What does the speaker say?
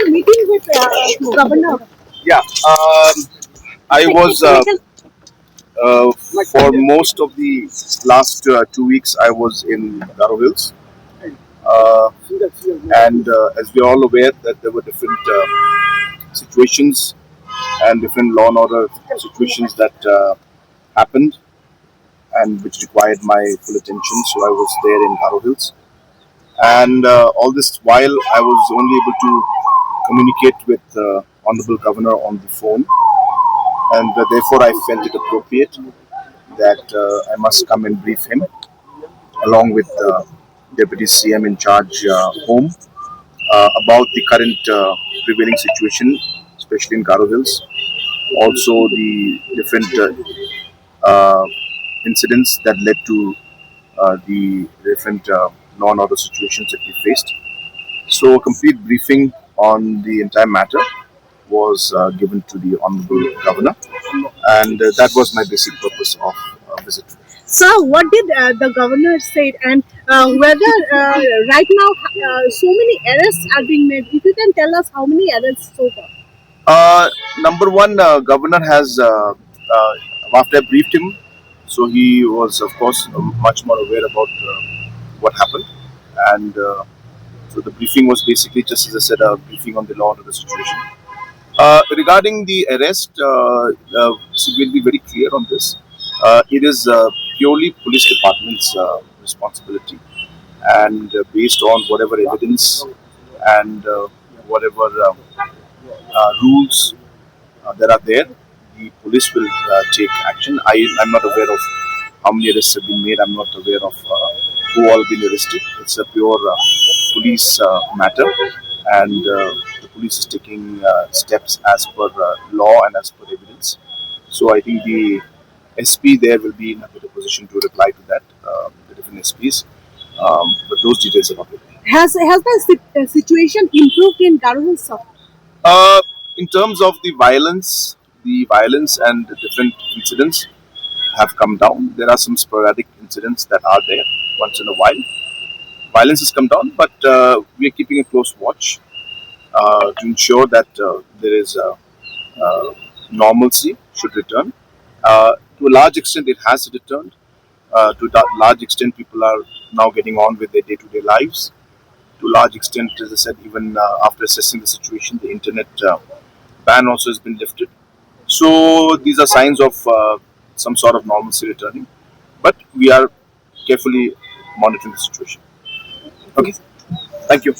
your meeting with Governor? Yeah, I was for most of the last 2 weeks. I was in Garo Hills, uh, and as we are all aware that there were different situations and different law and order situations that happened and which required my full attention. So I was there in Garo Hills, and all this while I was only able to communicate with Honorable Governor on the phone, and therefore I felt it appropriate that I must come and brief him along with Deputy CM in charge home about the current prevailing situation, especially in Garo Hills. Also, the different uh, incidents that led to the different law and order situations that we faced. So, a complete briefing on the entire matter was given to the Honorable Governor, and that was my basic purpose of visit. Sir, what did the governor say, and whether right now so many arrests are being made? If you can tell us how many arrests so far? Number one, Governor has, after I briefed him, so he was, of course, much more aware about what happened. And so the briefing was basically, just as I said, a briefing on the law and the situation. Regarding the arrest, so we'll be very clear on this. It is purely police department's responsibility, and based on whatever evidence and whatever rules that are there, the police will take action. I'm not aware of how many arrests have been made. I'm not aware of who all been arrested. It's a pure police matter, and the police is taking steps as per law and as per evidence. So I think the SP there will be in a better position to reply to that, the different SPs. But those details are not with me. Has the situation improved in Garo Hills, sir? In terms of the violence and the different incidents have come down. There are some sporadic incidents that are there once in a while. Violence has come down, but we are keeping a close watch to ensure that there is normalcy should return. To a large extent, it has returned. To a large extent, people are now getting on with their day-to-day lives. To a large extent, as I said, even after assessing the situation, the internet ban also has been lifted. So these are signs of some sort of normalcy returning. But we are carefully monitoring the situation. Okay. Thank you.